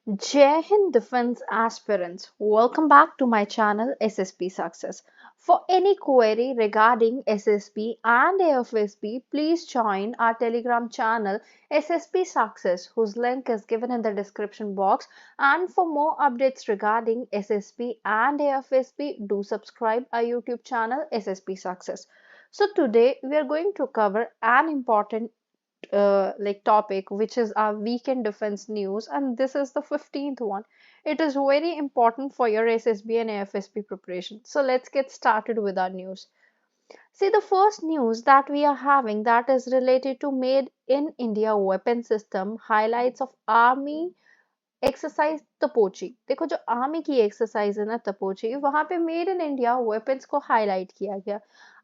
Jai Hind Defense aspirants, welcome back to my channel SSP Success. For any query regarding SSP and AFSP, please join our Telegram channel SSP Success, whose link is given in the description box. And for more updates regarding SSP and AFSP, do subscribe our YouTube channel SSP Success. So today we are going to cover an important topic, which is our weekend defense news, and this is the 15th one. It is very important for your SSB and AFSP preparation. So let's get started with our news. See, the first news that we are having, that is related to made in India weapon system, highlights of army exercise Topchi. देखो, जो army की exercise है ना तपोची, वहां पे made in India weapons को highlight किया गया।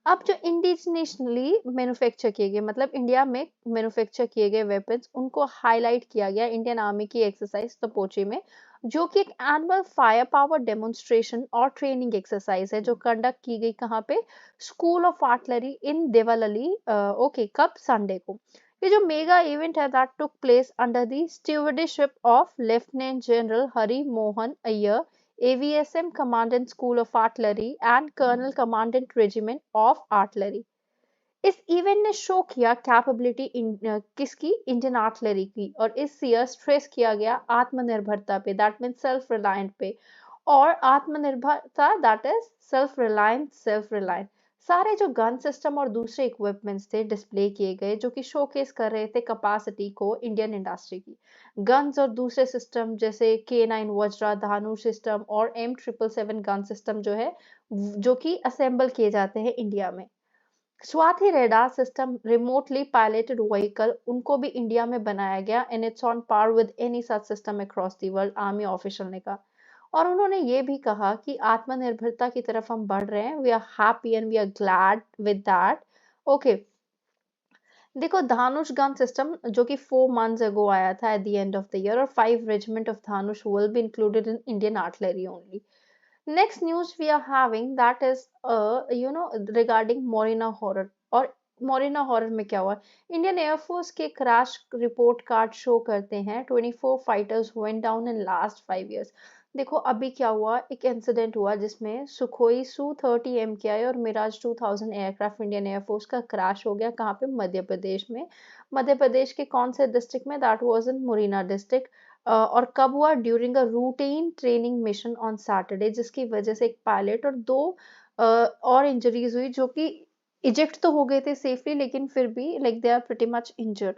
अब जो इंडिजिनियसली मैन्युफैक्चर किए गए, मतलब इंडिया में मैन्युफैक्चर किए गए वेपन्स, उनको हाईलाइट किया गया इंडियन आर्मी की एक्सरसाइज तपोची में, जो कि एक एनुअल फायर पावर डेमोन्स्ट्रेशन और ट्रेनिंग एक्सरसाइज है, जो कंडक्ट की गई कहाँ पे, school of artillery in Devlali. Okay, कब? संडे को। ये जो मेगा इवेंट है that took place under the stewardship of lieutenant general Hari Mohan Iyer, AVSM commandant school of artillery and colonel commandant regiment of artillery. इस इवेंट ने शो किया कैपेबिलिटी किसकी? Indian artillery की। और इस ईयर स्ट्रेस किया गया आत्मनिर्भरता पे, दैट मीन सेल्फ रिलायंट पे। और आत्मनिर्भरता दैट इज सेल्फ रिलायंट। सारे जो गन सिस्टम और दूसरे इक्विपमेंट्स थे डिस्प्ले किए गए, जो कि शोकेस कर रहे थे कैपेसिटी को इंडियन इंडस्ट्री की। गन्स और दूसरे सिस्टम जैसे K9 वज्रा, धानुष सिस्टम और M777 गन सिस्टम जो है, जो कि असेंबल किए जाते हैं इंडिया में। Swathi radar system, remotely piloted vehicle, उनको भी इंडिया में बनाया गया and it's on par with any such system across the world, army official ने कहा। और उन्होंने ये भी कहा कि आत्मनिर्भरता की तरफ हम बढ़ रहे हैं, we are happy and we are glad with that. Okay, देखो, धानुष गन सिस्टम जो कि 4 months ago आया था at the end of the year, और 5 regiment of Dhanush will be included in Indian artillery only. Next news we are having, that is regarding Morina horror। और मोरिना horror में क्या हुआ? इंडियन एयरफोर्स के क्रैश रिपोर्ट कार्ड शो करते हैं 24 fighters went down in last 5 years। देखो, अभी क्या हुआ, एक इंसिडेंट हुआ जिसमें सुखोई Su-30 MKI और मिराज 2000 एयरक्राफ्ट इंडियन एयरफोर्स का क्रैश हो गया। कहाँ पे? मध्य प्रदेश में। मध्य प्रदेश के कौन से डिस्ट्रिक्ट में? That was in Morena district. और कब हुआ? During a routine training mission on Saturday, जिसकी वजह से एक पायलट और दो और इंजरीज हुई, जो कि इजेक्ट तो हो गए थे सेफली, लेकिन फिर भी like they are pretty much injured.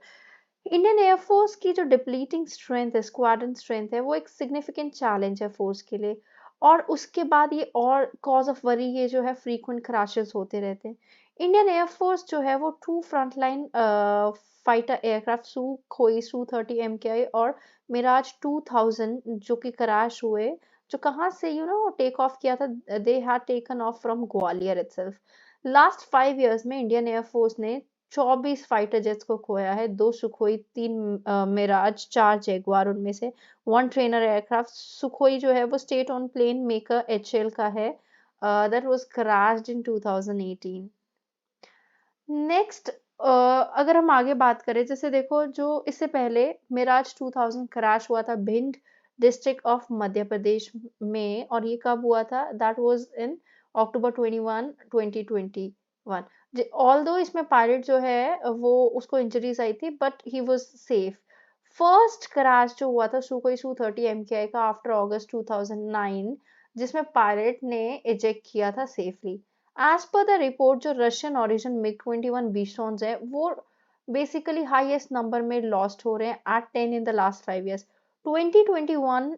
Indian air force की जो डिप्लीटिंग स्ट्रेंथ है, स्क्वाड्रन स्ट्रेंथ है, वो एक सिग्निफिकेंट चैलेंज है फोर्स के लिए। और उसके बाद ये और कॉज ऑफ वरी, ये जो है फ्रीक्वेंट क्रैशेस होते रहते हैं। इंडियन एयरफोर्स जो है वो two frontline fighter aircraft Sukhoi Su-30 MKI और मिराज 2000 जो कि क्रैश हुए, जो कहाँ से टेक ऑफ किया था, they had taken of from Gwalior itself. Last 5 years में इंडियन एयरफोर्स ने 24 फाइटर जेट्स को खोया है, 2 सुखोई, 3 मिराज, 4 जैगुआर, उनमें से 1 ट्रेनर एयरक्राफ्ट। सुखोई जो है वो state owned plane maker HL का है, that was crashed in 2018। Next, अगर हम आगे बात करें, जैसे देखो, जो इससे पहले मिराज 2000 क्रैश हुआ था भिंड डिस्ट्रिक्ट ऑफ मध्य प्रदेश में, और ये कब हुआ था? That was in October 21, 2021। Although इसमें पायलट जो है वो, उसको इंजरीज आई थी, but he was safe. First crash जो हुआ था सुखोई Su-30 MKI का आफ्टर अगस्त 2009, जिसमें पायलट ने इजेक्ट किया था safely. As per the report, जो रशियन ओरिजिन MiG-21 बिसॉन्स है, वो बेसिकली हाईएस्ट नंबर में लॉस्ट हो रहे हैं at 10 in the last 5 years। 2021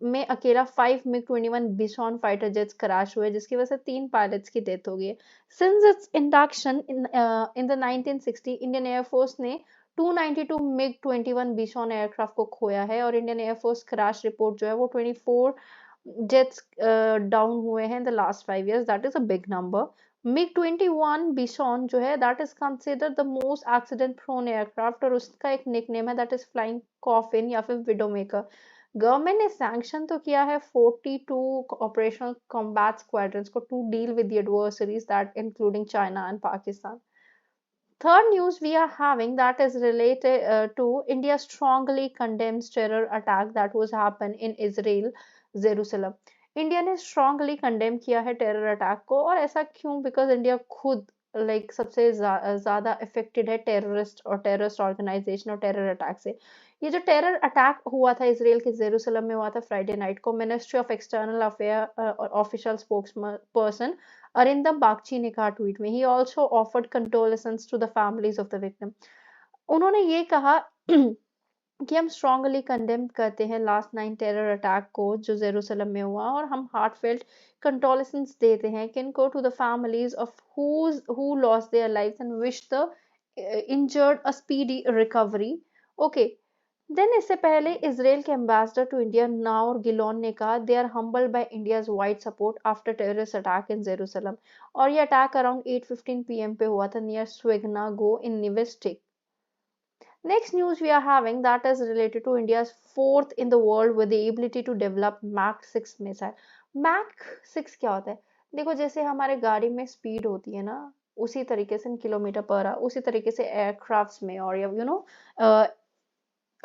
में अकेला 5 MiG-21 बिसॉन फाइटर जेट्स क्रैश हुए, जिसकी वजह से 3 पायलट्स की डेथ हो गई है। Since it's induction in the 1960, Indian air force ने 292 MiG-21 बिसॉन एयरक्राफ्ट को खोया है, और इंडियन एयरफोर्स क्रैश रिपोर्ट जो है वो 24 jets डाउन हुए हैं in the last 5 years। That is a big number. MiG-21 bison जो है, that is considered the most accident prone aircraft, और उसका एक निकनेम है, दैट इज फ्लाइंग कॉफिन या फिर विडो मेकर। गवर्नमेंट ने सैंक्शन तो किया है 42 ऑपरेशनल कॉम्बैट स्क्वाड्रंस को to deal with the adversaries that including China and Pakistan. Third news we are having that is related to India strongly condemns terror attack that was happened in Israel, Jerusalem. India ने strongly condemn किया है terror attack को और ऐसा क्यों? Because India खुद like सबसे ज़्यादा affected है terrorist और terrorist organization और terror attack से। ये जो terror attack हुआ था इसराइल के जेरूसलम में हुआ था फ्राइडे नाइट को, मिनिस्ट्री ऑफ एक्सटर्नल अफेयर और ऑफिशियल स्पोक्सपर्सन अरिंदम बागची ने कहा ट्वीट में। He also offered condolences to the families of the victim. उन्होंने ये कहा कि हम स्ट्रांगली कंडेम करते हैं लास्ट नाइट टेरर अटैक को जो जेरूसलम में हुआ और हम हार्टफेल्ट कंडोलेंसेस देते हैं किनको to the families of who lost their lives and wish the injured a speedy recovery. Okay, then इससे पहले इजराइल के ambassador to India Naor Gilon ने कहा they are humbled by India's wide support after terrorist attack in Jerusalem. और ये attack around 8:15 PM पे हुआ था नियर स्वेगना गो इन निवेस्टिक। Next news we are having that is related to India's fourth in the world with the ability to develop Mach 6 missile. Mach 6 क्या होता है? देखो जैसे हमारे गाड़ी में स्पीड होती है ना, उसी तरीके से किलोमीटर पर आवर, उसी तरीके से एयरक्राफ्ट्स में और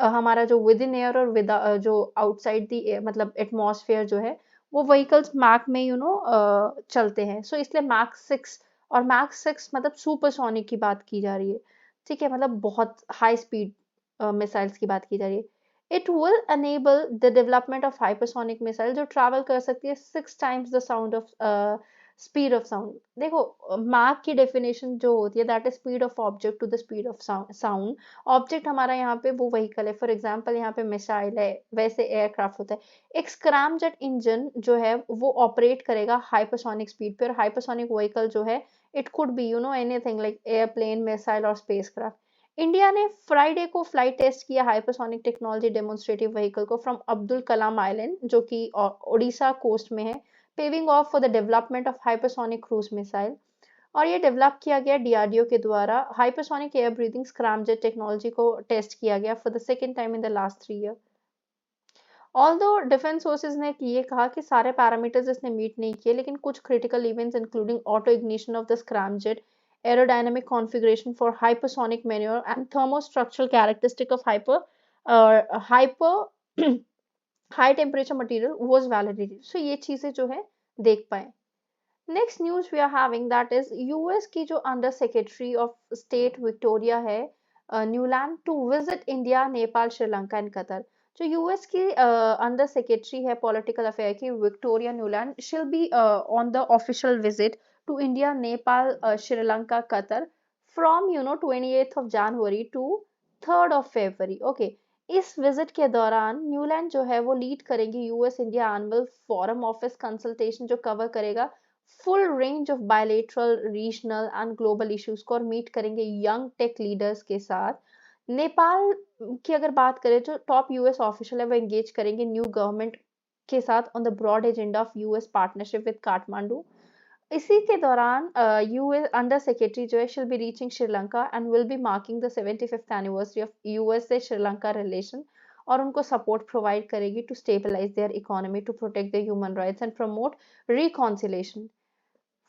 हमारा जो विद इन एयर और जो आउटसाइड दी मतलब एटमॉस्फेयर जो है वो व्हीकल्स मैक में चलते हैं। सो इसलिए मैक 6 और मैक 6 मतलब सुपरसोनिक की बात की जा रही है। ठीक है, मतलब बहुत हाई स्पीड मिसाइल्स की बात की जा रही है। It will enable the development of hypersonic missile जो ट्रैवल कर सकती है 6 times the sound of speed of sound. देखो मैक की डेफिनेशन जो होती है that is speed of object to the speed of sound. Object हमारा यहाँ पे वो व्हीकल है, फॉर एग्जांपल यहाँ पे मिसाइल है, वैसे एयरक्राफ्ट होता है। एक स्क्रैमजेट इंजन जो है वो ऑपरेट करेगा हाइपरसोनिक स्पीड पे और हाइपरसोनिक व्हीकल जो है it could be anything like airplane missile और स्पेसक्राफ्ट। इंडिया ने फ्राइडे को फ्लाइट टेस्ट किया हाइपरसोनिक टेक्नोलॉजी डेमोन्स्ट्रेटिव व्हीकल को फ्रॉम अब्दुल कलाम आइलैंड जो कि ओडिशा कोस्ट में है, paving of for the development of hypersonic cruise missile. और ये डेवलप किया गया डीआरडीओ के द्वारा। Hypersonic air breathing scramjet technology को टेस्ट किया गया for the second time in the last 3 year. Although defence sources ने ये कहा कि सारे पैरामीटर्स इसने मीट नहीं किए, लेकिन कुछ critical events including auto ignition of the scramjet, aerodynamic configuration for hypersonic maneuver and thermostructural characteristic of hyper high temperature material was validated। so ये चीजें जो है देख पाए। Next news we are having that is US की जो under secretary of state Victoria है Nuland to visit India Nepal Sri Lanka and Qatar. जो यूएस की अंडर सेक्रेटरी है पॉलिटिकल अफेयर की Victoria Nuland shall be on the official visit to India Nepal Sri Lanka Qatar from 28th of January to 3rd of February। Okay, इस visit के दौरान Nuland जो है वो लीड करेंगे US India annual forum office consultation जो cover करेगा full range of bilateral regional and global issues को और मीट करेंगे यंग टेक लीडर्स के साथ। नेपाल की अगर बात करें तो टॉप यूएस ऑफिशियल है वो एंगेज करेंगे न्यू गवर्नमेंट के साथ on the broad agenda of US partnership with Kathmandu. इसी के दौरान यूएस अंडर सेक्रेटरी जो है she'll be reaching Sri Lanka and will be marking the 75th anniversary of US से श्रीलंका रिलेशन और उनको सपोर्ट प्रोवाइड करेगी to stabilise their economy to protect the human rights and promote reconciliation.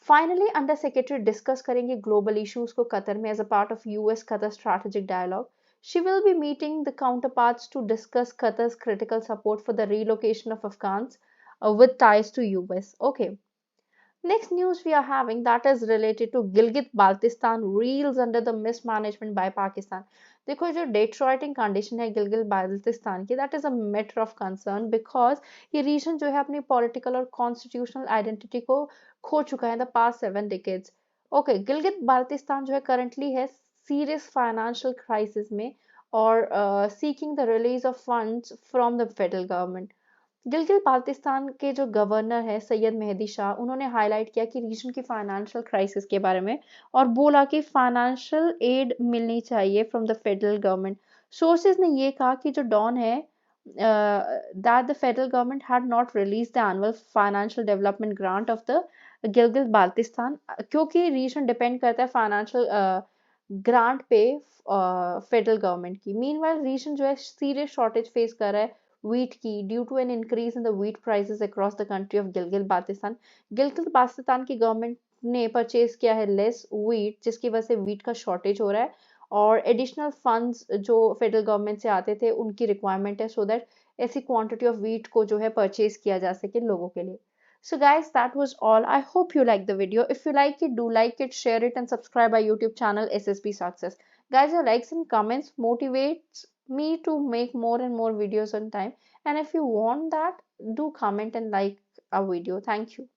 Finally under secretary discuss करेंगे global issues को Qatar में as a part of US Qatar strategic dialogue. She will be meeting the counterparts to discuss कतर's critical support for the relocation of Afghans with ties to US। Okay, next news we are having that is related to Gilgit-Baltistan reels under the mismanagement by Pakistan। देखो जो डेट्रॉइटिंग condition है गिलगित बाल्टिस्तान की that is a matter of concern because ये reason जो है अपनी political और constitutional identity को खो चुका है in the past 7 decades। Okay, Gilgit Baltistan जो है करंटली है सीरियस फाइनेंशियल क्राइसिस में और seeking the release of funds from the federal government. Gilgit Baltistan के जो गवर्नर है सैयद मेहदी शाह उन्होंने हाईलाइट किया कि रीजन की फाइनेंशियल क्राइसिस के बारे में और बोला कि फाइनेंशियल एड मिलनी चाहिए from the federal government. Sources ने ये कहा कि जो डॉन है that the federal government had not released the annual financial development grant of the Gilgit Baltistan क्योंकि रीजन डिपेंड करता है फाइनेंशियल ग्रांट पे फेडरल गवर्नमेंट की। मीनवाइल रीजन जो है सीरियस शॉर्टेज फेस कर रहा है wheat की due to an increase in the wheat prices across the country of Gilgit Baltistan. Gilgit Baltistan की गवर्नमेंट ने परचेज किया है लेस व्हीट, जिसकी वजह से व्हीट का शॉर्टेज हो रहा है, और एडिशनल फंड्स जो फेडरल गवर्नमेंट से आते थे उनकी रिक्वायरमेंट है, सो दैट ऐसी क्वांटिटी ऑफ व्हीट को जो है परचेज किया जा सके लोगों के लिए. So guys, that was all. I hope you liked the video. If you like it, do like it, share it, and subscribe our YouTube channel SSB Success. Guys, your likes and comments motivates me to make more and more videos on time. And if you want that, do comment and like our video. Thank you.